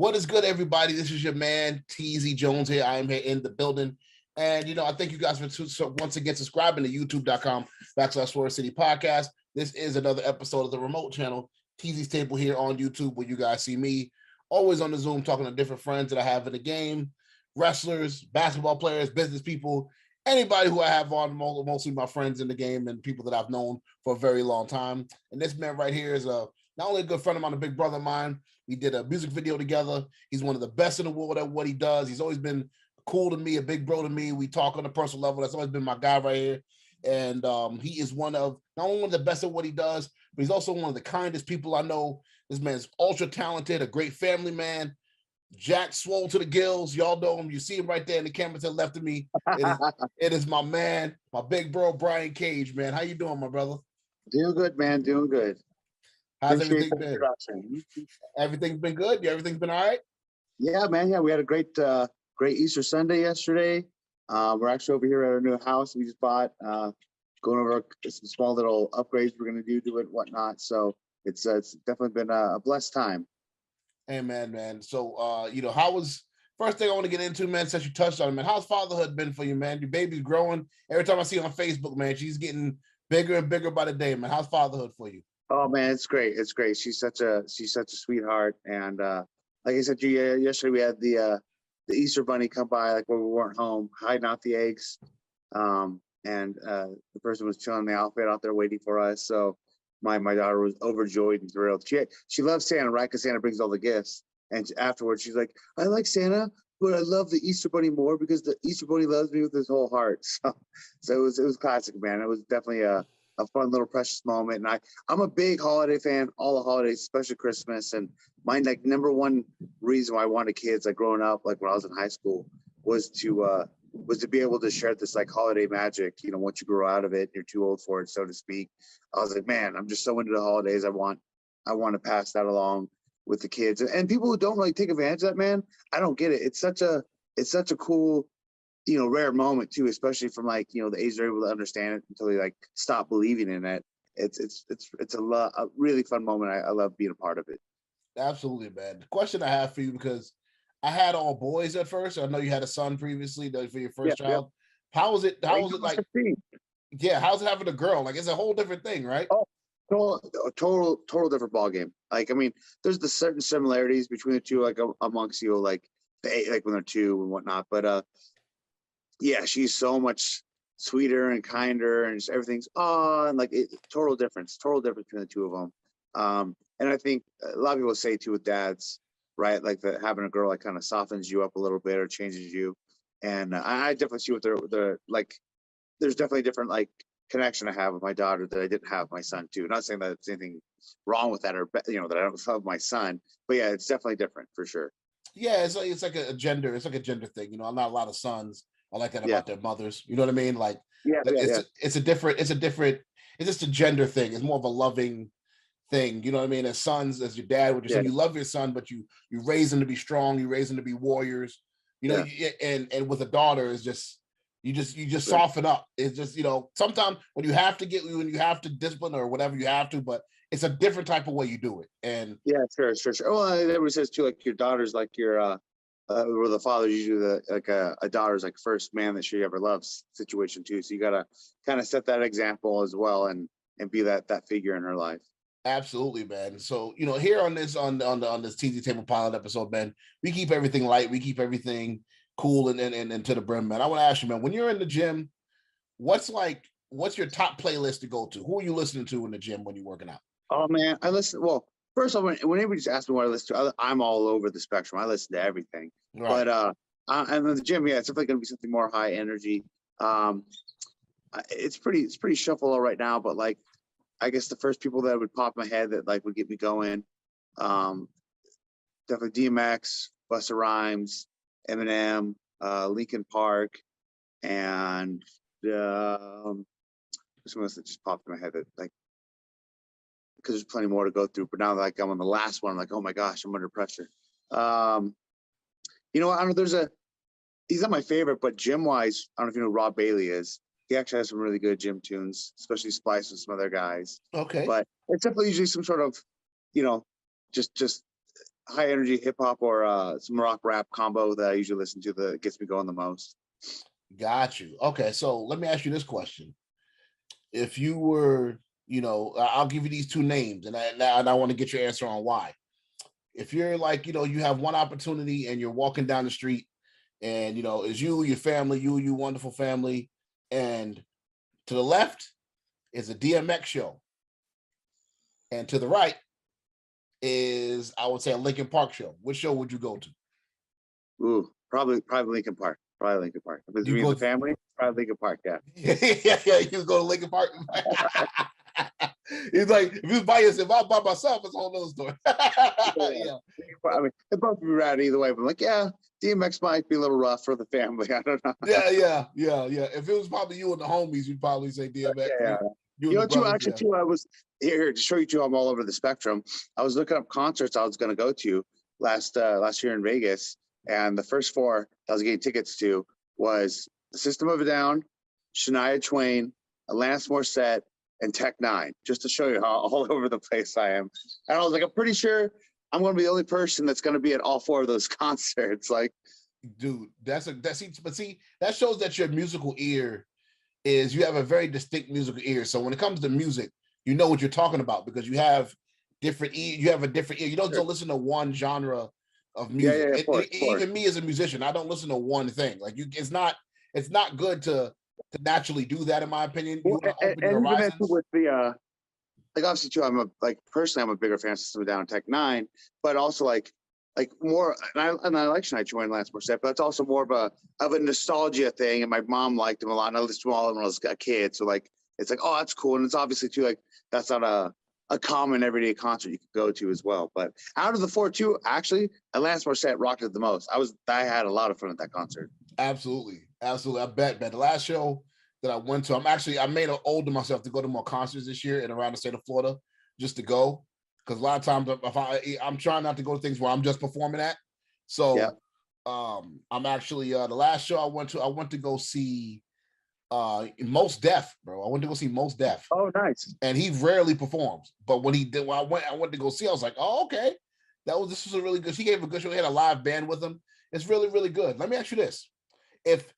What is good, everybody? This is your man, Teasy Jones here. I am here in the building. And, I thank you guys for once again subscribing to youtube.com/Florida City Podcast. This is another episode of the remote channel, Teasy's Table here on YouTube, where you guys see me always on the Zoom talking to different friends that I have in the game, wrestlers, basketball players, business people, anybody who I have on, mostly my friends in the game and people that I've known for a very long time. And this man right here is not only a good friend of mine, a big brother of mine. We did a music video together. He's one of the best in the world at what he does. He's always been cool to me, a big bro to me. We talk on a personal level. That's always been my guy right here. And he is not only one of the best at what he does, but he's also one of the kindest people I know. This man's ultra talented, a great family man. Jack swole to the gills. Y'all know him. You see him right there in the camera to the left of me. It is my man, my big bro, Brian Cage, man. How you doing, my brother? Doing good, man. Doing good. How's everything been? Everything's been good? Yeah, everything's been all right? Yeah, man. Yeah, we had a great Easter Sunday yesterday. We're actually over here at our new house we just bought, going over some small little upgrades we're going to do to it, whatnot. So it's definitely been a blessed time. Amen, man. So, how was, first thing I want to get into, man, since you touched on it, man, how's fatherhood been for you, man? Your baby's growing. Every time I see her on Facebook, man, she's getting bigger and bigger by the day, man. How's fatherhood for you? Oh man, it's great. It's great. She's such a sweetheart. And like I said to you yesterday, we had the Easter bunny come by, like when we weren't home, hiding out the eggs. And the person was chilling in the outfit out there waiting for us. So my daughter was overjoyed and thrilled. She loves Santa, right? Because Santa brings all the gifts. And afterwards, she's like, I like Santa, but I love the Easter bunny more because the Easter bunny loves me with his whole heart. So it was classic, man. It was definitely a fun little precious moment. And I'm a big holiday fan, all the holidays, especially Christmas. And my like number one reason why I wanted kids, like growing up, like when I was in high school, was to be able to share this like holiday magic. Once you grow out of it, you're too old for it, so to speak. I was like, man, I'm just so into the holidays. I want to pass that along with the kids. And people who don't really take advantage of that, man, I don't get it. It's such a cool, rare moment too, especially from like, the age they're able to understand it until they like stop believing in it. It's a really fun moment. I love being a part of it. Absolutely, man. The question I have for you, because I had all boys at first. I know you had a son previously for your first child. Yeah. How was it like? Yeah, how's it having a girl? Like, it's a whole different thing, right? Oh, total different ball game. Like, I mean, there's the certain similarities between the two, like amongst like when they're two and whatnot. But yeah, she's so much sweeter and kinder, and just everything's on. Like, total difference between the two of them. And I think a lot of people say too with dads, right? Like having a girl like kind of softens you up a little bit or changes you. And I definitely see what they're like. There's definitely different like connection I have with my daughter that I didn't have with my son too. Not saying that there's anything wrong with that or that I don't love my son, but yeah, it's definitely different for sure. Yeah, it's like a gender thing. I'm not a lot of sons I like that about their mothers. You know what I mean? Like, it's just a gender thing. It's more of a loving thing. You know what I mean? As sons, as your dad with your son, you love your son, but you raise them to be strong. You raise them to be warriors. And with a daughter, it's just you just soften up. It's just sometimes when you have to discipline or whatever you have to, but it's a different type of way you do it. And yeah, sure. Well, everybody says too, like your daughter's like your where the father's usually a daughter's like first man that she ever loves situation too. So you gotta kind of set that example as well and be that figure in her life. Absolutely, man. So here on this this Teasy Table Pilot episode, man, we keep everything light, we keep everything cool and to the brim, man. I want to ask you, man, when you're in the gym, what's your top playlist to go to? Who are you listening to in the gym when you're working out? Oh man, I listen. Well, first of all, when anybody just asks me what I listen to, I'm all over the spectrum. I listen to everything. Right. But and in the gym, yeah, it's definitely going to be something more high energy. It's pretty shuffle all right now, but like, I guess the first people that would pop in my head that like would get me going, definitely DMX, Busta Rhymes, Eminem, Linkin Park, and something else that just popped in my head that like, because there's plenty more to go through. But now like I'm on the last one, I'm like, oh my gosh, I'm under pressure. I don't know. He's not my favorite, but gym wise, I don't know if you know who Rob Bailey is. He actually has some really good gym tunes, especially spliced with some other guys. Okay. But it's definitely usually some sort of, just high energy hip hop or some rock rap combo that I usually listen to that gets me going the most. Got you. Okay, so let me ask you this question: if you were, I'll give you these two names, and I want to get your answer on why. If you're like, you have one opportunity and you're walking down the street, and it's you, your family, you wonderful family, and to the left is a DMX show, and to the right is, I would say, a Linkin Park show. Which show would you go to? Ooh, probably Linkin Park. Probably Linkin Park. If it's You me go and the family, probably Linkin Park. Yeah. yeah. You go to Linkin Park. He's like, if it's by yourself, if I'm by myself, it's a whole other story. Yeah. I mean, it both be rad either way, but like, yeah, DMX might be a little rough for the family. I don't know. Yeah. If it was probably you and the homies, you'd probably say DMX. Yeah. You know, too, actually, too, I was here to show you too, I'm all over the spectrum. I was looking up concerts I was going to go to last year in Vegas, and the first four I was getting tickets to was the System of a Down, Shania Twain, Alanis Morissette, and Tech Nine, just to show you how all over the place I am. And I was like, I'm pretty sure I'm going to be the only person that's going to be at all four of those concerts. Like, dude, that shows that your musical ear is, you have a very distinct musical ear. So when it comes to music, you know what you're talking about because you have different ear. You have a different ear. You don't just listen to one genre of music. Even me as a musician, I don't listen to one thing. Like it's not good to naturally do that, in my opinion. You want to open your horizons. With the like, obviously too, personally I'm a bigger fan of System of a Down, Tech Nine, but also like more, and I like Shania Twain and Lance Morissette, but it's also more of a nostalgia thing. And my mom liked him a lot, and I listened to him all when I was a kid. So like, it's like, oh, that's cool. And it's obviously too, like, that's not a common everyday concert you could go to as well. But out of the four, too, actually, Lance Morissette rocked it the most. I had a lot of fun at that concert. Absolutely. I bet. The last show that I went to, I made an oath to myself to go to more concerts this year and around the state of Florida just to go. Because a lot of times I'm trying not to go to things where I'm just performing at. So I'm actually the last show I went to go see Most Def, bro. I went to go see Most Def. Oh, nice. And he rarely performs. But when he did, when I went to go see, I was like, oh, okay. This was a really good. He gave a good show. He had a live band with him. It's really, really good. Let me ask you this. If,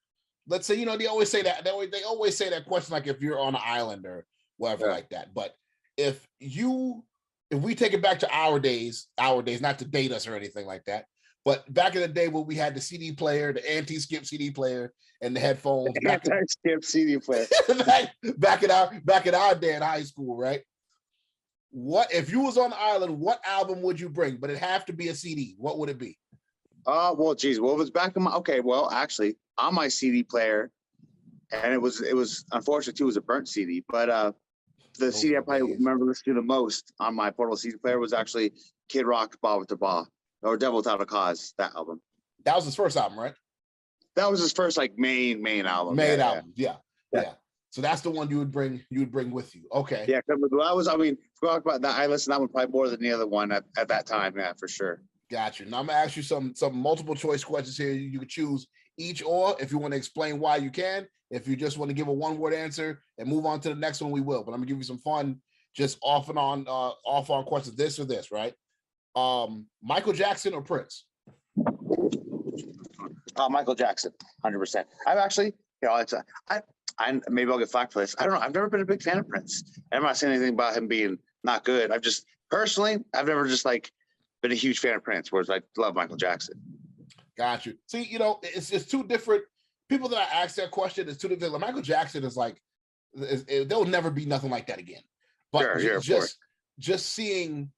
let's say, they always say that, they always say that question, like if you're on an island or whatever like that. But if we take it back to our days, not to date us or anything like that, but back in the day when we had the CD player, the anti-skip CD player, and the headphones. Anti-skip CD player. back in our day in high school, right? What if you was on the island? What album would you bring? But it'd have to be a CD. What would it be? Well, geez. Well, it was back in my. Okay, well, actually, on my CD player, and it was unfortunately too, it was a burnt CD, but the CD I probably remember listening to the most on my portable CD player was actually Kid Rock's "Ba With Da Ba" or "Devil Without a Cause." That album. That was his first album, right? That was his first main album. Yeah. So that's the one you would bring with you. Okay. Yeah, because talk about that. I listened to that one probably more than the other one at that time. Yeah, for sure. Gotcha. Now I'm gonna ask you some multiple choice questions here. You can choose each or. If you want to explain why, you can. If you just want to give a one-word answer and move on to the next one, we will. But I'm gonna give you some fun, just off on questions. This or this, right? Michael Jackson or Prince? Michael Jackson, 100%. I've actually, maybe I'll get flack for this. I don't know. I've never been a big fan of Prince. I'm not saying anything about him being not good. I've never just been a huge fan of Prince, whereas I love Michael Jackson. Got you. See, it's two different people that I asked that question. It's two different. Michael Jackson is there'll never be nothing like that again. But just seeing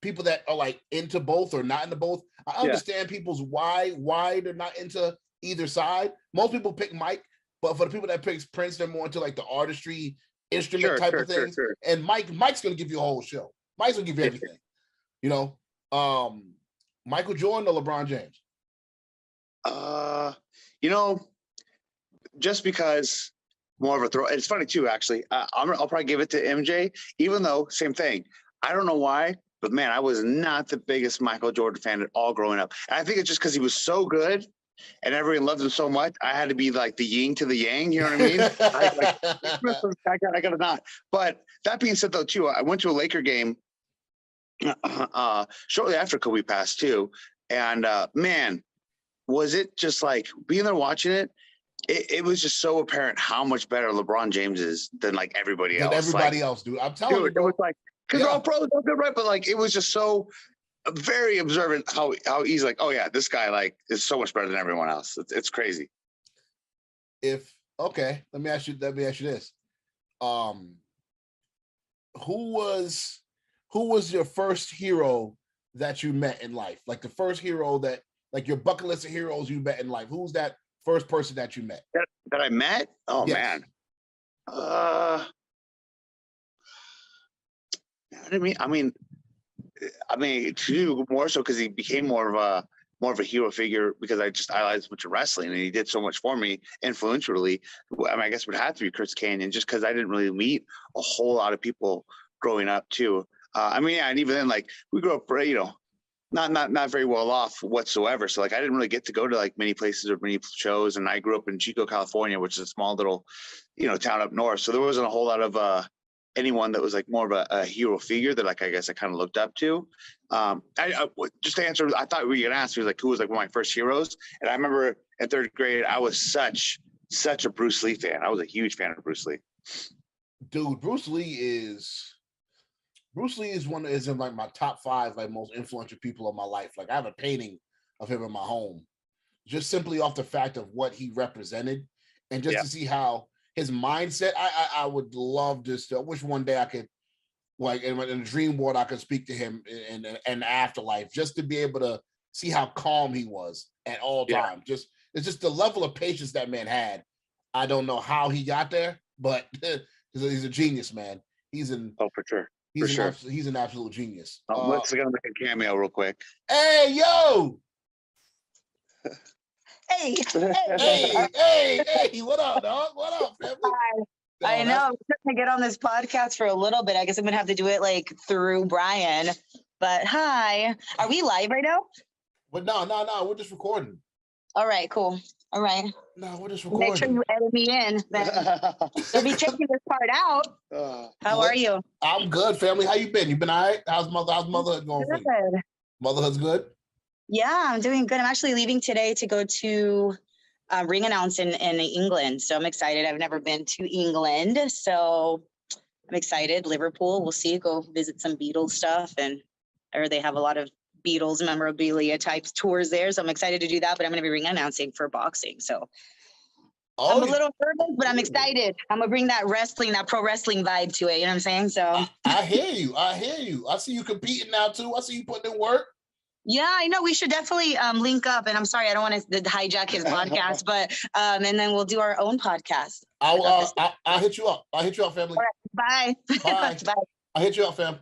people that are into both or not into both, I understand people's why they're not into either side. Most people pick Mike, but for the people that picks Prince, they're more into the artistry, instrument type of things. Sure. And Mike's gonna give you a whole show. Mike's gonna give you everything. Michael Jordan or LeBron James? Just because more of a throw. It's funny too, actually. I'll probably give it to MJ, even though same thing. I don't know why, but man, I was not the biggest Michael Jordan fan at all growing up. And I think it's just because he was so good and everyone loved him so much. I had to be like the yin to the yang. You know what I mean? I got to not. But that being said, though, too, I went to a Laker game shortly after Kobe passed too. And man, was it just like being there watching it? It was just so apparent how much better LeBron James is than like everybody else. Everybody else, dude. I'm telling you, it was like because Yeah. all pros are good, right? But like it was just so very observant how he's like, oh yeah, this guy like is so much better than everyone else. It's crazy. Okay, let me ask you this. Who was your first hero that you met in life? Like the first hero that, like your bucket list of heroes you met in life. Who's that first person that you met? That I met? Oh Yes. man. I mean, to you more so because he became more of a hero figure because I just idolized so much of wrestling and he did so much for me influentially. I mean, I guess it would have to be Chris Kanyon just because I didn't really meet a whole lot of people growing up too. I mean, yeah, and even then, like we grew up, you know, not very well off whatsoever. So like I didn't really get to go to like many places or many shows. And I grew up in Chico, California, which is a small little, you know, town up north. So there wasn't a whole lot of anyone that was like more of a hero figure that like I guess I kind of looked up to. I just to answer, I thought we were gonna ask me like who was like one of my first heroes. And I remember in third grade, I was such a Bruce Lee fan. I was a huge fan of Bruce Lee. Dude, Bruce Lee is in like my top 5 like most influential people of my life. Like I have a painting of him in my home, just simply off the fact of what he represented, and just to see how his mindset. I would love to. I wish one day I could, like in a dream world, I could speak to him in the afterlife, just to be able to see how calm he was at all times. It's just the level of patience that man had. I don't know how he got there, but he's a genius, man. He's for sure. He's an absolute genius. Let's make a cameo real quick. Hey, yo! Hey, what up, dog? What up, family? I know. I'm trying to get on this podcast for a little bit. I guess I'm gonna have to do it like through Brian. But hi, are we live right now? But no, we're just recording. All right, cool. All right. No, we're just recording. Make sure you edit me in. You'll be checking this part out. How are you? I'm good, family. How you been? You been all right? How's motherhood going for you? Motherhood's good? Yeah, I'm doing good. I'm actually leaving today to go to ring announce in England. So I'm excited. I've never been to England. So I'm excited. Liverpool, we'll see. Go visit some Beatles stuff. And or they have a lot of Beatles memorabilia type tours there. So I'm excited to do that. But I'm going to be ring announcing for boxing. So I'm a little nervous, but I'm excited. I'm going to bring that pro wrestling vibe to it. You know what I'm saying? So I hear you. I see you competing now too. I see you putting in work. Yeah, I know. We should definitely link up. And I'm sorry, I don't want to hijack his podcast, but and then we'll do our own podcast. I'll hit you up. Family. All right, bye. Bye. I'll hit you up, fam.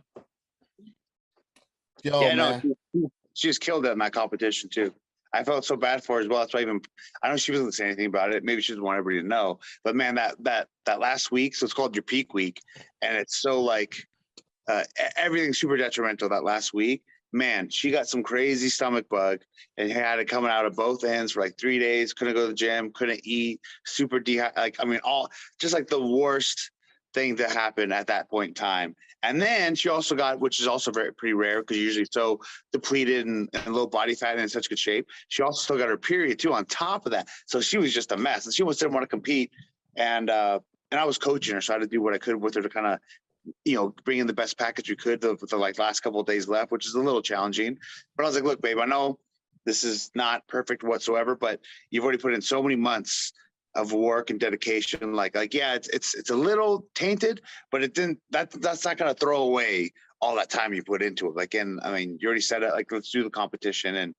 Yo, yeah, man. No, she just killed it in that competition too. I felt so bad for her as well. That's why I know she wasn't saying anything about it. Maybe she doesn't want everybody to know. But man, that last week, so it's called your peak week, and it's so like everything's super detrimental that last week. Man, she got some crazy stomach bug and had it coming out of both ends for like 3 days. Couldn't go to the gym, couldn't eat, super all just like the worst thing to happen at that point in time. And then she also got, which is also pretty rare because you're usually so depleted and low body fat and in such good shape. She also still got her period too on top of that. So she was just a mess and she almost didn't want to compete. And I was coaching her, so I had to do what I could with her to kind of, bring in the best package we could with the like last couple of days left, which is a little challenging. But I was like, look, babe, I know this is not perfect whatsoever, but you've already put in so many months of work and dedication. Like, yeah, it's a little tainted, but that's not going to throw away all that time you put into it. Like, you already said it, like, let's do the competition. And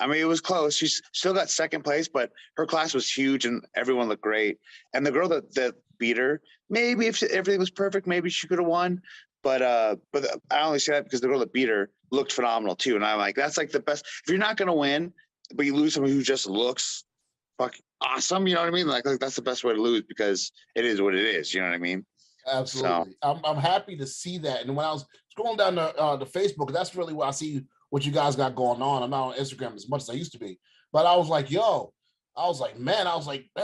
it was close. She still got second place, but her class was huge and everyone looked great. And the girl that beat her, maybe if everything was perfect, maybe she could have won. But I only say that because the girl that beat her looked phenomenal too. And I'm like, that's like the best. If you're not going to win, but you lose someone who just looks fucking awesome, you know what I mean? Like that's the best way to lose because it is what it is. You know what I mean? Absolutely. So, I'm happy to see that. And when I was scrolling down the Facebook, that's really where I see what you guys got going on. I'm not on Instagram as much as I used to be, but I was like, man,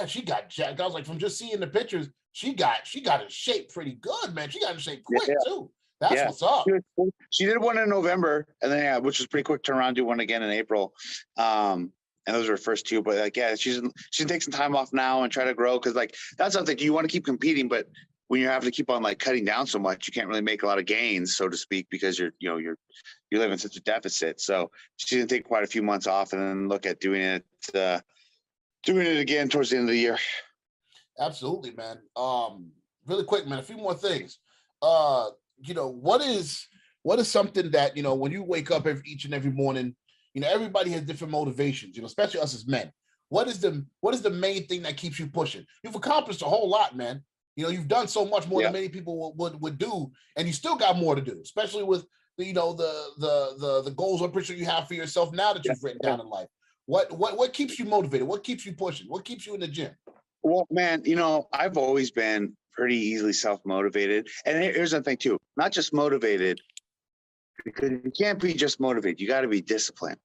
she got jacked. I was like, from just seeing the pictures, she got in shape pretty good, man. She got in shape quick too. That's what's up. She did one in November, and then which was pretty quick turnaround. Do one again in April, and those were her first two. But like, yeah, she's take some time off now and try to grow, because like that's something. You want to keep competing, but when you have to keep on like cutting down so much, you can't really make a lot of gains, so to speak, because you're living in such a deficit. So she's gonna take quite a few months off and then look at doing it again towards the end of the year. Absolutely, man. Really quick, man, a few more things. What is something that, when you wake up each and every morning, everybody has different motivations, especially us as men. What is the main thing that keeps you pushing? You've accomplished a whole lot, man. You've done so much more than many people would do, and you still got more to do, especially with the goals I'm pretty sure you have for yourself now that you've written down in life. What keeps you motivated? What keeps you pushing? What keeps you in the gym? Well, man, I've always been pretty easily self-motivated. And here's the thing too, not just motivated, because you can't be just motivated. You got to be disciplined,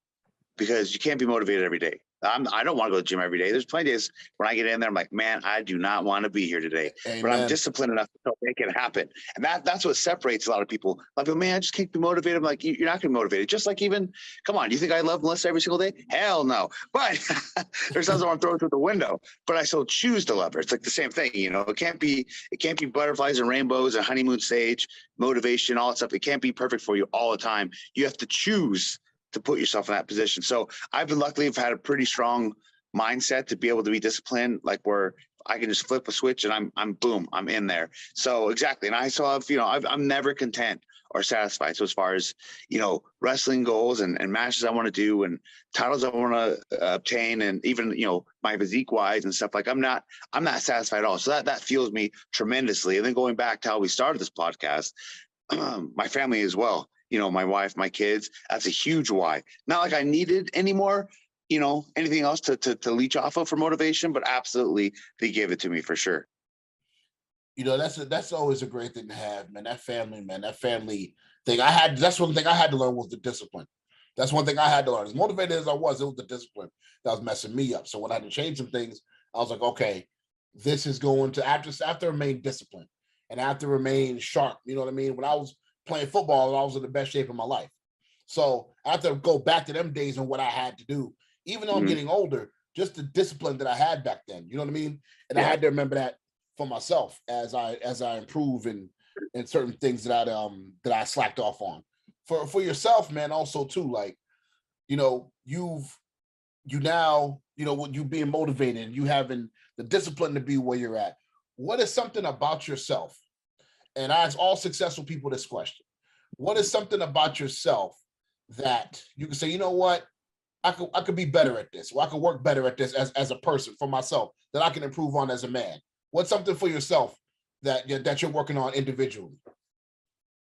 because you can't be motivated every day. I don't want to go to the gym every day. There's plenty of days when I get in there, I'm like, man, I do not want to be here today. Amen. But I'm disciplined enough to make it happen. And that's what separates a lot of people. A lot of people, man, I just can't be motivated. I'm like, you're not going to be motivated. Just like come on, do you think I love Melissa every single day? Hell no. But there's times I want to throw her through the window, but I still choose to love her. It's like the same thing, It can't be butterflies and rainbows and honeymoon stage, motivation, all that stuff. It can't be perfect for you all the time. You have to choose to put yourself in that position. So I've had a pretty strong mindset to be able to be disciplined, like where I can just flip a switch and I'm in there. So exactly. And I still have, I'm never content or satisfied. So as far as, wrestling goals and matches I want to do and titles I want to obtain, and even, my physique wise and stuff, like I'm not satisfied at all. So that fuels me tremendously. And then going back to how we started this podcast, my family as well. My wife, my kids, that's a huge why. Not like I needed any more, anything else to leech off of for motivation, but absolutely they gave it to me for sure. That's always a great thing to have, man. That family thing that's one thing I had to learn was the discipline. That's one thing I had to learn. As motivated as I was, it was the discipline that was messing me up. So when I had to change some things, I was like, okay, this is going to, I have to remain disciplined and I have to remain sharp. You know what I mean? When I was playing football, I was in the best shape of my life. So I have to go back to them days and what I had to do, even though I'm getting older, just the discipline that I had back then. You know what I mean? And I had to remember that for myself as I improve in certain things that I slacked off on. For yourself, man, also too, like, you now, with you being motivated and you having the discipline to be where you're at. What is something about yourself? And I ask all successful people this question. What is something about yourself that you can say, you know what, I could be better at this, or I could work better at this as a person for myself, that I can improve on as a man? What's something for yourself that you're working on individually?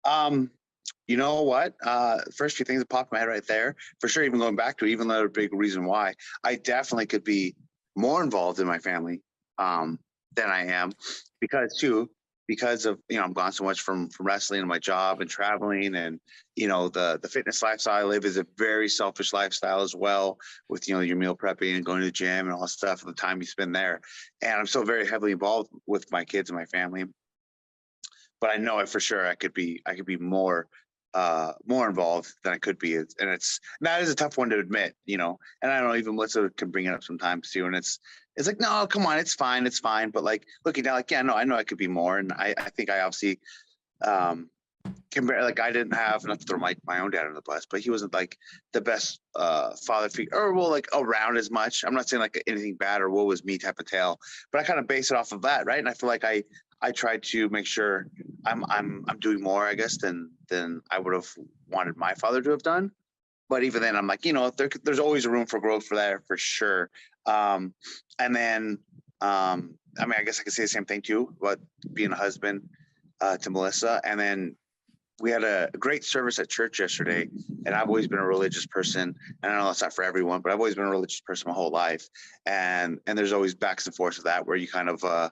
You know what? First few things that popped in my head right there, for sure, even going back to even another big reason why I definitely could be more involved in my family than I am, because of, I'm gone so much from wrestling and my job and traveling, and, the fitness lifestyle I live is a very selfish lifestyle as well, with, your meal prepping and going to the gym and all that stuff, and the time you spend there. And I'm still very heavily involved with my kids and my family, but I know for sure I could be more involved than I could be. And that is a tough one to admit, and I don't know, even Melissa can bring it up sometimes too. And it's like, no, come on, it's fine. But like looking down, like, yeah, no, I know I could be more. And I think I obviously, compare, like, I didn't have, not to throw my own dad under the bus, but he wasn't like the best father figure, or like around as much. I'm not saying like anything bad or woe was me type of tale, but I kind of base it off of that, right? And I feel like I tried to make sure I'm doing more, I guess, than I would have wanted my father to have done. But even then, I'm like, there's always a room for growth for that, for sure. And then, I guess I could say the same thing too, about being a husband to Melissa. And then we had a great service at church yesterday, and I've always been a religious person. And I know that's not for everyone, but I've always been a religious person my whole life. And there's always backs and forths of that, where you kind of,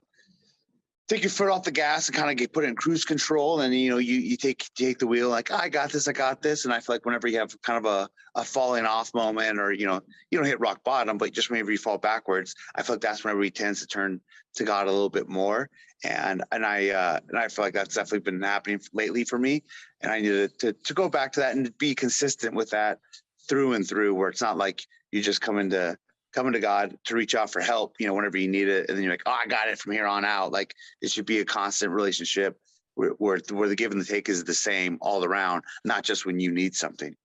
take your foot off the gas and kind of put it in cruise control, and you take the wheel like, oh, I got this, and I feel like whenever you have kind of a falling off moment, or you don't hit rock bottom, but just whenever you fall backwards, I feel like that's whenever he tends to turn to God a little bit more, and I feel like that's definitely been happening lately for me, and I needed to go back to that and be consistent with that through and through, where it's not like you just coming to God to reach out for help, whenever you need it. And then you're like, oh, I got it from here on out. Like, it should be a constant relationship where the give and the take is the same all around, not just when you need something.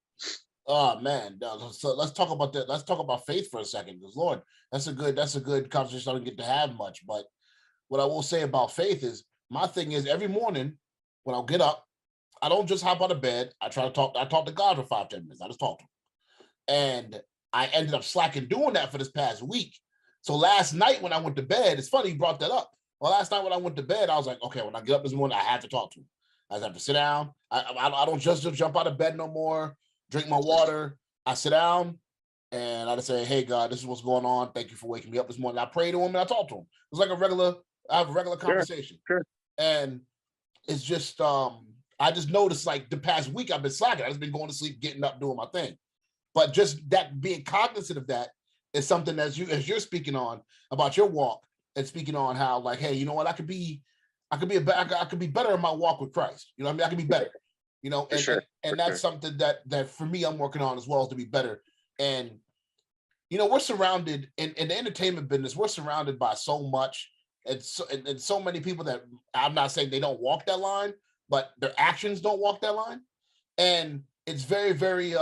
Oh man. So let's talk about that. Let's talk about faith for a second, because Lord, that's a good conversation I don't get to have much. But what I will say about faith is, my thing is, every morning when I'll get up, I don't just hop out of bed. I talk to God for 5-10 minutes. I just talk to him. And I ended up slacking doing that for this past week. So last night when I went to bed, it's funny you brought that up. Well, last night when I went to bed, I was like, okay, when I get up this morning, I have to talk to him. I have to sit down. I don't just jump out of bed no more, drink my water. I sit down and I just say, hey, God, this is what's going on. Thank you for waking me up this morning. I pray to him and I talk to him. It's like I have a regular conversation. Sure. And it's just, I just noticed like the past week I've been slacking. I've just been going to sleep, getting up, doing my thing. But just that, being cognizant of that is something as you're speaking on about your walk, and speaking on how, like, hey, you know what, I could be better in my walk with Christ. You know what I mean? I could be better. And that's something that for me I'm working on as well, is to be better. And we're surrounded in the entertainment business. We're surrounded by so much and so many people that, I'm not saying they don't walk that line, but their actions don't walk that line, and it's very, very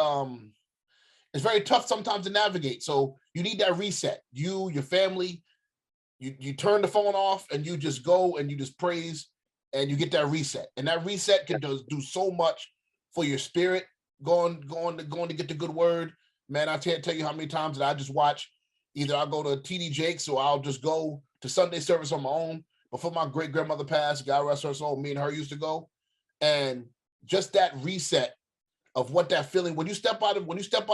it's very tough sometimes to navigate. So you need that reset. You, your family, you turn the phone off and you just go and you just praise and you get that reset. And that reset can do so much for your spirit. Going to get the good word. Man, I can't tell you how many times that I just watch, either I'll go to TD Jakes or I'll just go to Sunday service on my own. Before my great grandmother passed, God rest her soul, me and her used to go. And just that reset of what that feeling, when you step out of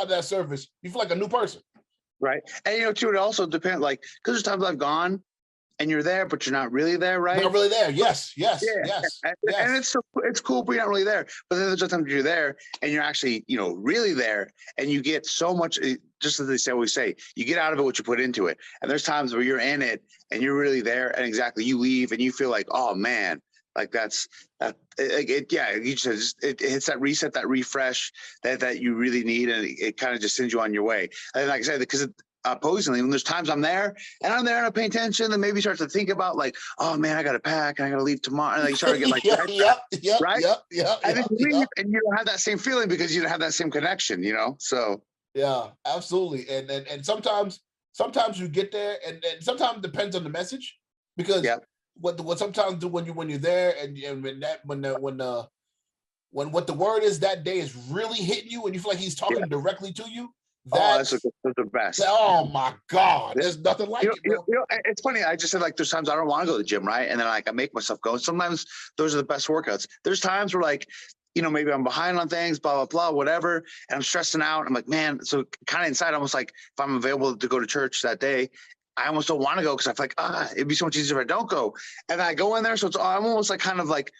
that service, you feel like a new person. Right. And too, it also depends, like, because there's times I've gone and you're there, but you're not really there, right? Not really there. Yes. And it's cool, but you're not really there. But then there's times you're there and you're actually, really there, and you get so much, just as they always say, you get out of it what you put into it. And there's times where you're in it and you're really there, and exactly, you leave and you feel like, oh man, like it hits that reset, that refresh that you really need, and it kind of just sends you on your way. And like I said, because opposingly, when there's times I'm there and I'm paying attention, then maybe you start to think about like, oh man, I got to pack and I got to leave tomorrow, and like you start to get like, and then you leave and you don't have that same feeling because you don't have that same connection, So yeah, absolutely. And sometimes you get there, and sometimes it depends on the message, because what sometimes when you're there and when what the word is that day is really hitting you and you feel like he's talking directly to you, that's the best. Oh my God, there's nothing like it, bro. It's funny. I just said, like, there's times I don't want to go to the gym, right? And then like I make myself go. And sometimes those are the best workouts. There's times where like, maybe I'm behind on things, blah, blah, blah, whatever. And I'm stressing out. I'm like, man, so kind of inside, almost like if I'm available to go to church that day, I almost don't want to go because I feel like, it'd be so much easier if I don't go. And I go in there. So I'm almost like kind of like,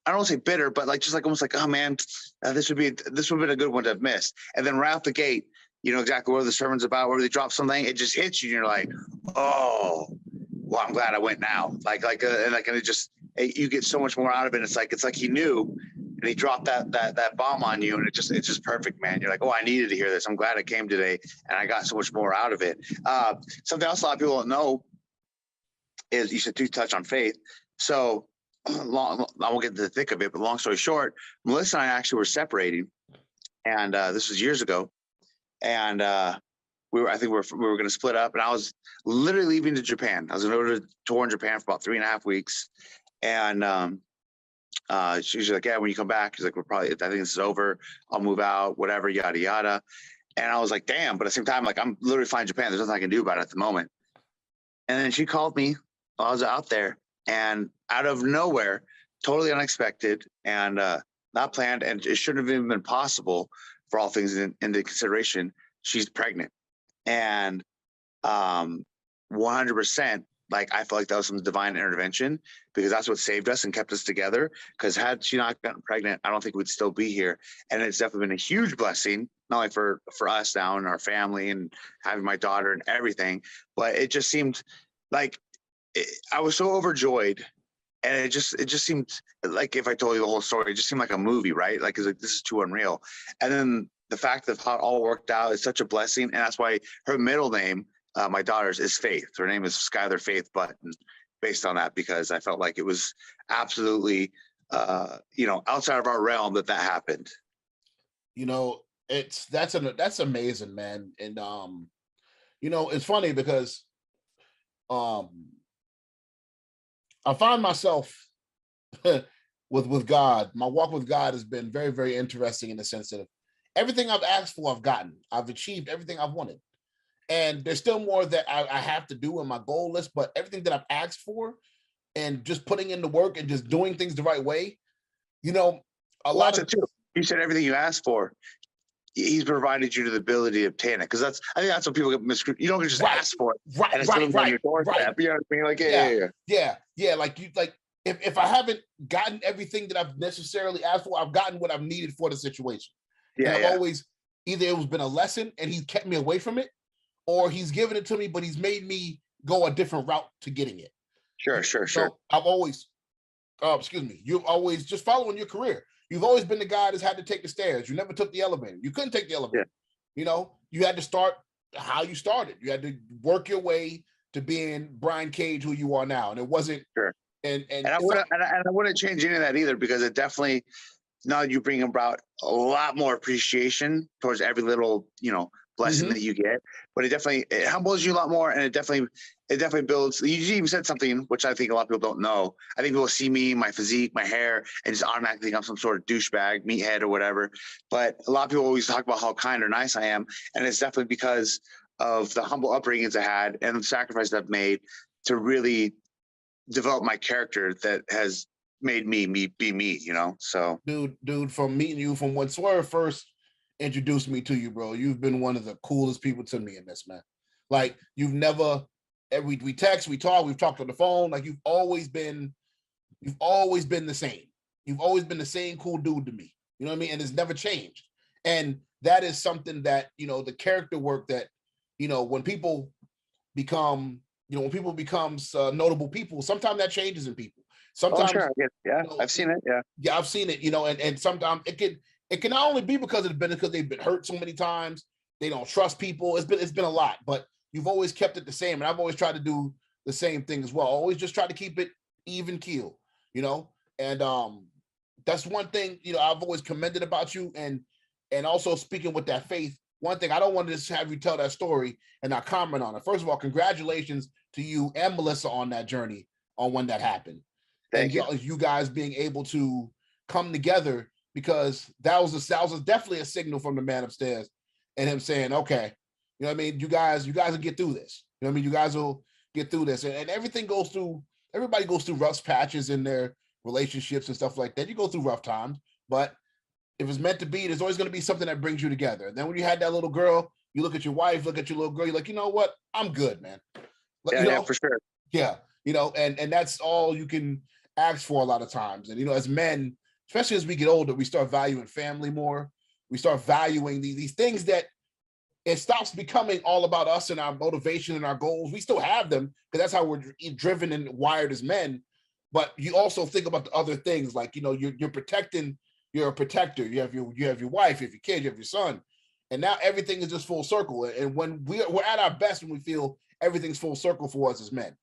I don't want to say bitter, but like just like almost like, oh man, this would have been a good one to have missed. And then right out the gate, exactly what the sermon's about, where they drop something, it just hits you and you're like, oh, well, I'm glad I went now. And it just, you get so much more out of it. It's like he knew, and he dropped that bomb on you, and it's just perfect, man. You're like, oh, I needed to hear this. I'm glad I came today, and I got so much more out of it. Something else a lot of people don't know is, you said to touch on faith. So I won't get into the thick of it, but long story short, Melissa and I actually were separating, and this was years ago, and we were going to split up, and I was literally leaving to Japan. I was going to go to tour in Japan for about 3.5 weeks, and she's like, yeah, when you come back, she's like, I think this is over. I'll move out, whatever, yada yada. And I was like, damn. But at the same time, like, I'm literally flying to Japan. There's nothing I can do about it at the moment. And then she called me while I was out there, and out of nowhere, totally unexpected and not planned, and it shouldn't have even been possible for all things into consideration, she's pregnant. And 100%, like I feel like that was some divine intervention, because that's what saved us and kept us together. Because had she not gotten pregnant, I don't think we'd still be here. And it's definitely been a huge blessing, not only for us now and our family and having my daughter and everything, but it just seemed like I was so overjoyed. And it just seemed like, if I told you the whole story, it just seemed like a movie, right? Like, it's like, this is too unreal. And then the fact of how it all worked out is such a blessing. And that's why her middle name, my daughter's, is Faith. Her name is Skylar Faith Button, based on that, because I felt like it was absolutely, outside of our realm that happened. That's amazing, man. And it's funny because I find myself with God. My walk with God has been very, very interesting in the sense that everything I've asked for, I've gotten. I've achieved everything I've wanted. And there's still more that I have to do in my goal list, but everything that I've asked for and just putting in the work and just doing things the right way, lot of too. You said everything you asked for, he's provided you the ability to obtain it. Because I think that's what people get misconstrued. You don't just ask for it. Right, and it's on your doorstep. You know what I mean? Like, yeah. Like if I haven't gotten everything that I've necessarily asked for, I've gotten what I've needed for the situation. Yeah, and I've always, either it was been a lesson and he's kept me away from it, or he's given it to me, but he's made me go a different route to getting it. Sure. So I've always, you've always, just following your career, you've always been the guy that's had to take the stairs. You never took the elevator. You couldn't take the elevator. Yeah. You had to start how you started. You had to work your way to being Brian Cage, who you are now. And it wasn't. Sure. And I wouldn't change any of that either, because it definitely, now you bring about a lot more appreciation towards every little, blessing that you get. But it humbles you a lot more, and it definitely builds. You even said something which I think a lot of people don't know. I think people see me, my physique, my hair, and just automatically think I'm some sort of douchebag, meathead, or whatever. But a lot of people always talk about how kind or nice I am, and it's definitely because of the humble upbringings I had and the sacrifices I've made to really develop my character that has made me be me. So dude, from meeting you, from when Swerve first introduced me to you, bro, you've been one of the coolest people to me in this, man. Like, you've never, we text, we talk, we've talked on the phone. Like, you've always been the same. You've always been the same cool dude to me. You know what I mean? And it's never changed. And that is something that, the character work that, when people become, when people becomes notable people, sometimes that changes in people. Sometimes, I've seen it. Yeah, I've seen it, and sometimes it can not only be because they've been hurt so many times, they don't trust people. It's been a lot, but you've always kept it the same. And I've always tried to do the same thing as well. Always just try to keep it even keel, and that's one thing, I've always commended about you. And also, speaking with that faith, one thing I don't want to just have you tell that story and not comment on it. First of all, congratulations to you and Melissa on that journey, on when that happened. Thank you. You guys being able to come together, because that was definitely a signal from the man upstairs, and him saying, okay, you know what I mean? You guys will get through this. You know what I mean? You guys will get through this. And everybody goes through rough patches in their relationships and stuff like that. You go through rough times, but if it's meant to be, there's always going to be something that brings you together. And then when you had that little girl, you look at your wife, look at your little girl, you're like, you know what? I'm good, man. Yeah, for sure. Yeah. And that's all you can ask for a lot of times. And, as men, especially as we get older, we start valuing family more. We start valuing these things that it stops becoming all about us and our motivation and our goals. We still have them, because that's how we're driven and wired as men. But you also think about the other things, like, you're protecting, you're a protector. You have your wife, you have your kids, you have your son. And now everything is just full circle. And when we're at our best, when we feel everything's full circle for us as men,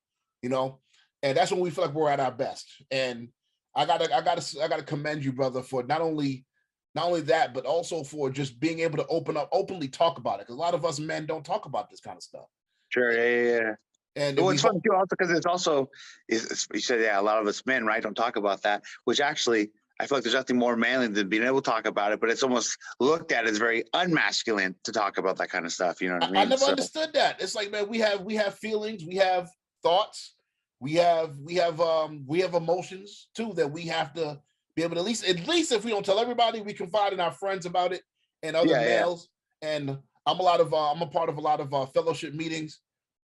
and that's when we feel like we're at our best. And I gotta commend you, brother, for not only that, but also for just being able to openly talk about it. Because a lot of us men don't talk about this kind of stuff. Sure, yeah. And it's fun too, also because it's also, you said, a lot of us men, right, don't talk about that, which actually, I feel like there's nothing more manly than being able to talk about it, but it's almost looked at as very unmasculine to talk about that kind of stuff. You know what I mean? I never understood that. It's like, man, we have feelings, we have thoughts, we have emotions too, that we have to be able to, at least if we don't tell everybody, we confide in our friends about it and other males. And I'm a part of a lot of fellowship meetings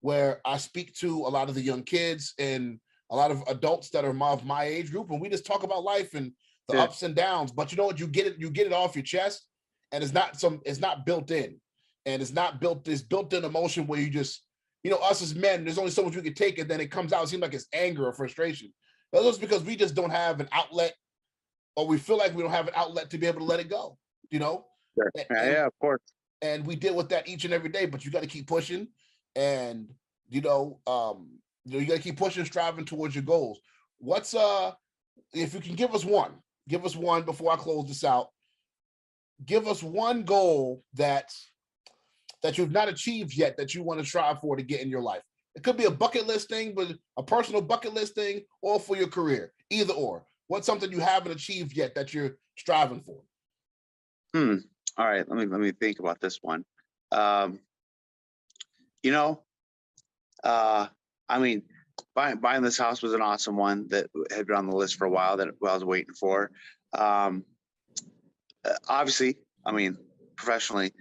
where I speak to a lot of the young kids and a lot of adults that are of my age group, and we just talk about life and the ups and downs. But you know what? You get it off your chest, and it's not built in, and it's not built this built-in emotion where you just, us as men, there's only so much we can take, and then it comes out. It seems like it's anger or frustration. But that's because we just don't have an outlet, or we feel like we don't have an outlet to be able to let it go. Sure. Yeah, of course. And we deal with that each and every day. But you got to keep pushing, and you got to keep pushing, striving towards your goals. What's if you can give us one before I close this out. Give us one goal that you've not achieved yet that you want to strive for to get in your life. It could be a bucket list thing, but a personal bucket list thing, or for your career, either or. What's something you haven't achieved yet that you're striving for? All right, let me think about this one. I mean, buying this house was an awesome one that had been on the list for a while that I was waiting for. Obviously, I mean, professionally,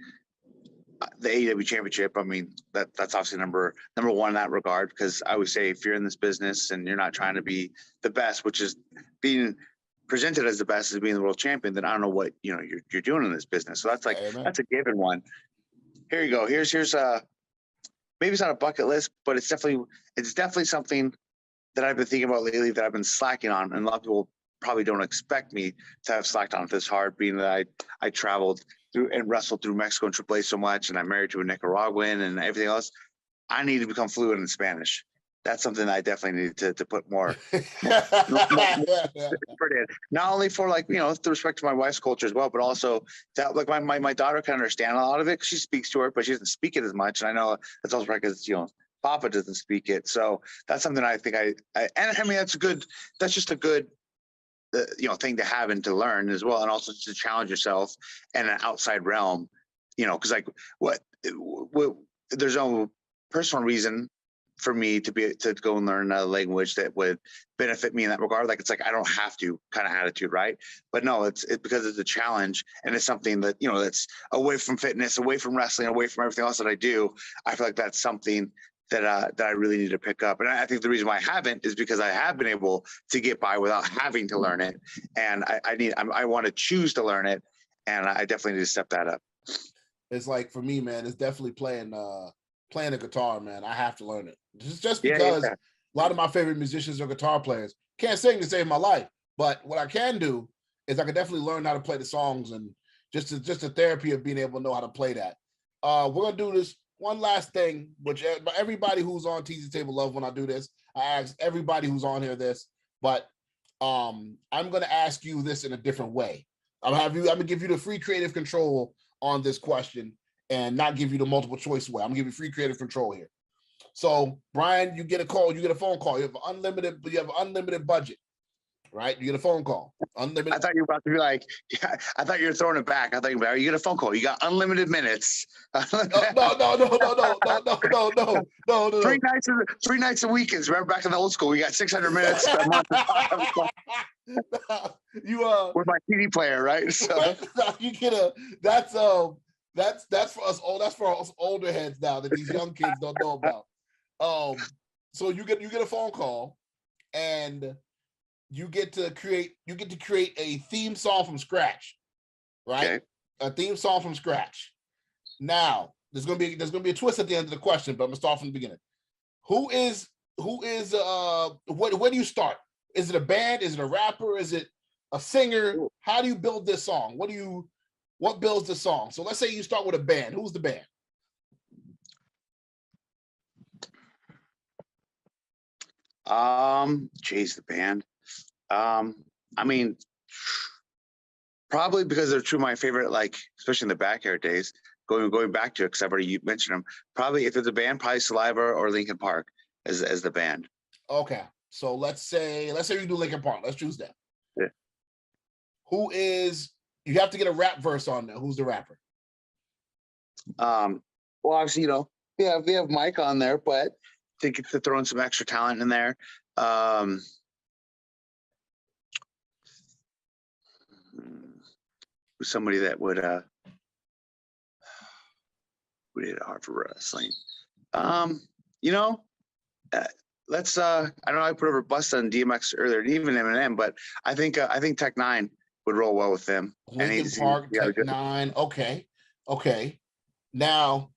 the AEW championship, I mean, that's obviously number one in that regard, because I always say if you're in this business and you're not trying to be the best, which is being presented as the best as being the world champion, then I don't know what you're doing in this business. So that's that's a given one. Here you go. Here's maybe it's not a bucket list, but it's definitely something that I've been thinking about lately that I've been slacking on, and a lot of people probably don't expect me to have slacked on it this hard, being that I traveled through and wrestled through Mexico and AAA so much, and I'm married to a Nicaraguan and everything else. I need to become fluent in Spanish. That's something that I definitely need to put more. Not only for with respect to my wife's culture as well, but also to help, like my daughter can understand a lot of it. She speaks to her, but she doesn't speak it as much. And I know that's also because Papa doesn't speak it. So that's something I think I mean that's just a good thing to have and to learn as well, and also to challenge yourself in an outside realm, because there's no personal reason for me to go and learn a language that would benefit me in that regard. Like, it's like I don't have to kind of attitude, right? But no, it's because it's a challenge, and it's something that that's away from fitness, away from wrestling, away from everything else that I do. I feel like that's something that I really need to pick up. And I think the reason why I haven't is because I have been able to get by without having to learn it. And I want to choose to learn it. And I definitely need to step that up. It's like, for me, man, it's definitely playing the guitar, man. I have to learn it. Just because a lot of my favorite musicians are guitar players. Can't sing to save my life, but what I can do is I can definitely learn how to play the songs, and just the therapy of being able to know how to play that. We're going to do this one last thing, which everybody who's on Teasy Table love when I do this. I ask everybody who's on here this, but I'm going to ask you this in a different way. I'm going to give you the free creative control on this question and not give you the multiple choice way. I'm going to give you free creative control here. So, Brian, you get a phone call. You have unlimited budget, right? You get a phone call. Unlimited. I thought you were about to be like, I thought you were throwing it back. I thought you get a phone call. You got unlimited minutes. No. 3 nights a week is, remember back in the old school, we got 600 minutes a month. With my TV player, right? So you get that's for us. That's for us older heads now that these young kids don't know about. So you get a phone call, and you get to create a theme song from scratch, right? Okay. A theme song from scratch. Now, there's gonna be a twist at the end of the question, but I'm gonna start from the beginning. Where do you start? Is it a band? Is it a rapper? Is it a singer? How do you build this song? What builds the song? So let's say you start with a band. Who's the band? The band. I mean, probably because they're true my favorite, like, especially in the backyard days, going back to it, because I've already mentioned them. Probably, if it's a band, probably Saliva or Linkin Park as the band. Okay. So let's say you do Linkin Park. Let's choose that. Yeah. You have to get a rap verse on there. Who's the rapper? Well, obviously, we have Mike on there, but I think to throw in some extra talent in there. Somebody that would hit it hard for wrestling. you know, let's. I know I put over Busta and DMX earlier, and even Eminem, but I think Tech Nine would roll well with them. Linkin Park, Tech Nine. Okay. Now,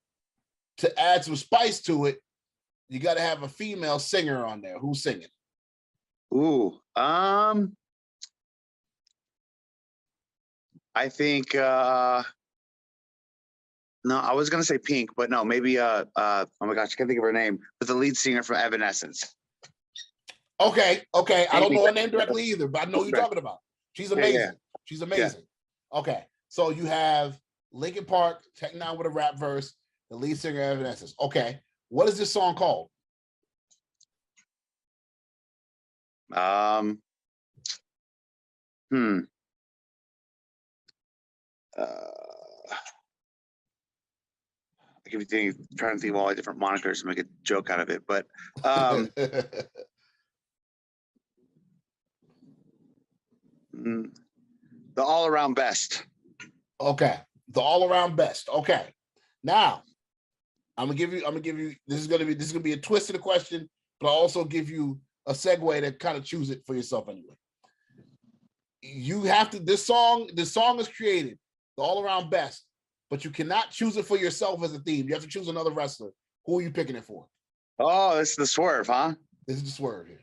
to add some spice to it, you got to have a female singer on there. Who's singing? Ooh, I think. No, I was gonna say Pink, but no, maybe oh my gosh, I can't think of her name. But the lead singer from Evanescence. Okay. I don't know her name directly either, but I know who you're talking about. She's amazing. Yeah. She's amazing. Yeah. Okay. So you have Linkin Park, Tech Nine with a rap verse, the lead singer of Evanescence. Okay. What is this song called? I keep trying to think of all the different monikers to make a joke out of it, but the All Around Best. Okay, the All Around Best. Okay, now I'm gonna give you. This is gonna be a twist to the question, but I'll also give you a segue to kind of choose it for yourself anyway. You have to. This song is created, the All Around Best. But you cannot choose it for yourself as a theme. You have to choose another wrestler. Who are you picking it for? Oh, this is the swerve, huh? This is the swerve here.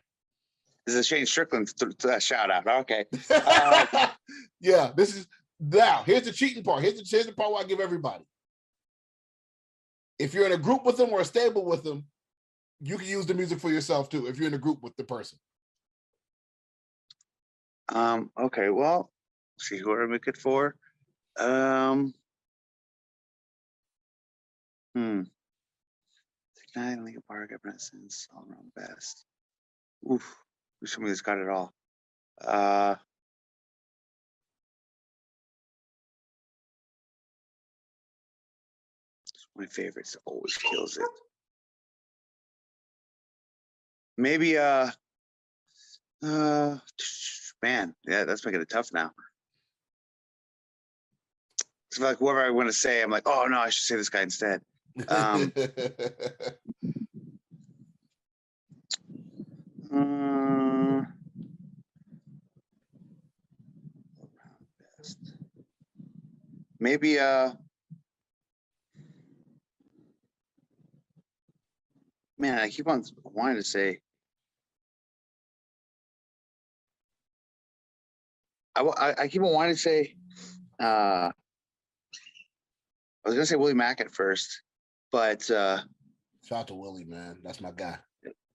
This is Shane Strickland's shout out. Okay. Yeah, this is now. Here's the cheating part. Here's the part where I give everybody. If you're in a group with them or a stable with them, you can use the music for yourself too. If you're in a group with the person. Okay. Well, see who I make it for. Tonight, Linkin Park, Evanescence, All Around Best. Oof, somebody that's got it all. It's my favorites. Always kills it. Maybe man, yeah, that's making it tough now. So like whoever I want to say, I'm like, oh no, I should say this guy instead. Maybe man, I keep on wanting to say I keep on wanting to say I was gonna say Willie Mack at first, but shout out to Willie, man. That's my guy.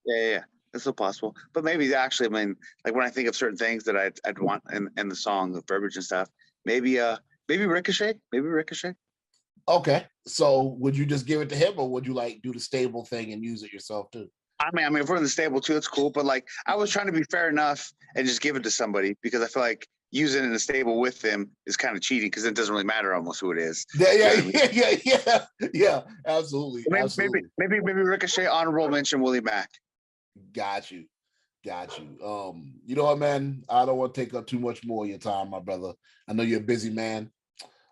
Yeah. That's still possible. But maybe actually, I mean, like when I think of certain things that I'd want in the song, the verbiage and stuff, maybe Ricochet. Maybe Ricochet. Okay. So would you just give it to him, or would you like do the stable thing and use it yourself too? I mean, if we're in the stable too, it's cool. But like, I was trying to be fair enough and just give it to somebody because I feel like using it in the stable with them is kind of cheating because it doesn't really matter almost who it is. Yeah. Absolutely. Maybe Ricochet, honorable mention Willie Mack. Got you. You know what, man? I don't want to take up too much more of your time, my brother. I know you're a busy man.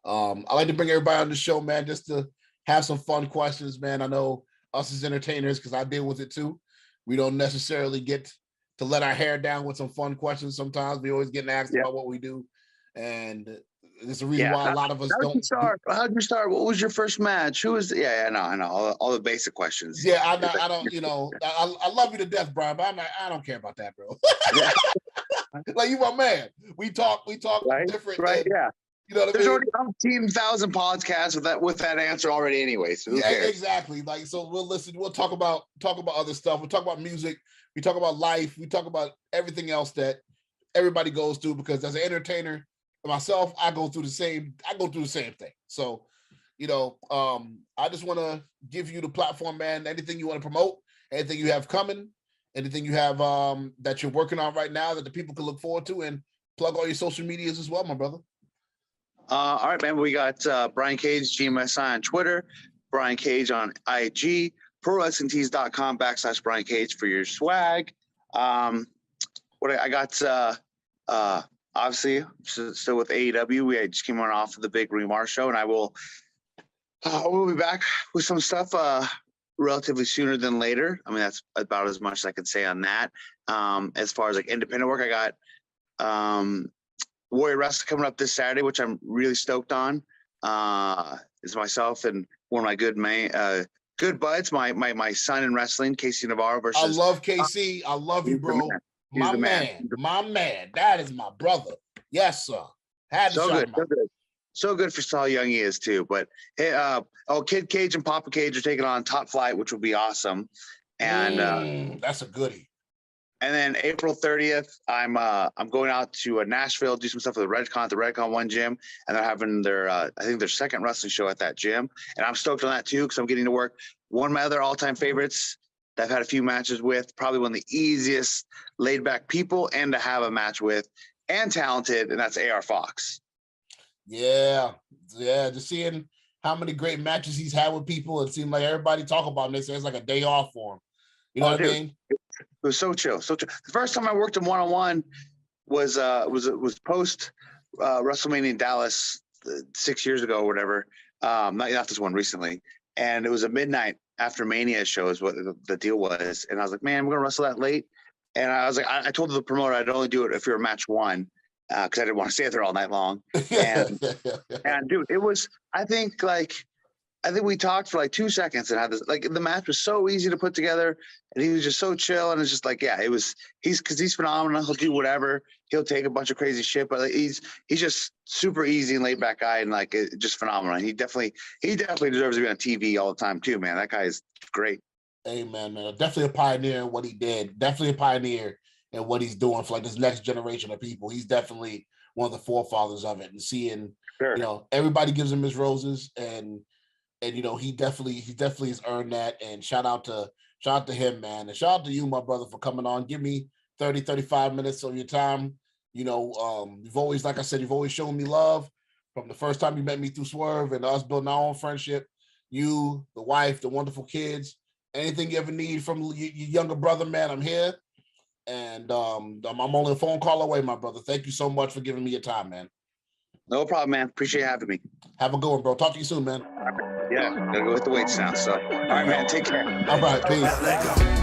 I like to bring everybody on the show, man, just to have some fun questions, man. I know us as entertainers, because I deal with it too. We don't necessarily get to let our hair down with some fun questions. Sometimes we always get asked about what we do, and there's a reason why a lot of us don't. How'd you start? What was your first match? Who was? I know all the basic questions. Yeah, I don't. You know, I love you to death, Brian, but I don't care about that, bro. Like, you my man. We talk right? different. Right? Yeah. You know what There's I mean? already 10,000 podcasts with that answer already anyway. So who cares? Exactly. Like, so we'll listen. We'll talk about other stuff. We'll talk about music. We talk about life. We talk about everything else that everybody goes through, because as an entertainer myself, I go through the same thing. So, you know, I just want to give you the platform, man. Anything you want to promote, anything you have coming, anything you have that you're working on right now that the people can look forward to, and plug all your social medias as well, my brother. All right, man. We got Brian Cage, GMSI on Twitter, Brian Cage on IG, ProWrestlingTees.com/Brian Cage for your swag. What I got, obviously, still with AEW. We just came off of the big Remar show, and we'll be back with some stuff relatively sooner than later. I mean, that's about as much as I could say on that. As far as like independent work, I got Warrior Wrestling coming up this Saturday, which I'm really stoked on. It's myself and one of my good buds, my son in wrestling, Casey Navarro versus. I love KC. I love you, bro. My man. That is my brother. Yes, sir. Had to So shout good, him so out. good. So good for how young he is too. But hey, Kid Cage and Papa Cage are taking on Top Flight, which will be awesome. And that's a goodie. And then April 30th, I'm going out to Nashville, do some stuff with the Redcon One gym, and they're having their I think their second wrestling show at that gym, and I'm stoked on that too because I'm getting to work one of my other all-time favorites that I've had a few matches with, probably one of the easiest laid-back people and to have a match with, and talented, and that's AR Fox. Yeah, just seeing how many great matches he's had with people, it seemed like everybody talk about him. They say it's like a day off for him. You know what I mean? It was so chill, so chill. The first time I worked him one-on-one was post WrestleMania in Dallas 6 years ago or whatever. Not this one recently. And it was a midnight after Mania show is what the deal was. And I was like, man, we're gonna wrestle that late. And I was like, I told the promoter I'd only do it if we were match one, because I didn't want to stay there all night long. And dude, it was, I think we talked for like 2 seconds and had this, like the match was so easy to put together and he was just so chill. And it's just like, yeah, he's phenomenal. He'll do whatever. He'll take a bunch of crazy shit, but like, he's just super easy and laid back guy. And like, just phenomenal. And he definitely deserves to be on TV all the time too, man. That guy is great. Hey man, definitely a pioneer in what he did. Definitely a pioneer in what he's doing for like this next generation of people. He's definitely one of the forefathers of it, and seeing, Sure. You know, everybody gives him his roses, and you know, he definitely has earned that. And shout out to him, man. And shout out to you, my brother, for coming on. Give me 30, 35 minutes of your time. You know, you've always, like I said, you've always shown me love from the first time you met me through Swerve and us building our own friendship. You, the wife, the wonderful kids, anything you ever need from your younger brother, man, I'm here. And I'm only a phone call away, my brother. Thank you so much for giving me your time, man. No problem, man. Appreciate having me. Have a good one, bro. Talk to you soon, man. Yeah, gotta go hit the weights now. So, all right, man. Take care. All right, peace.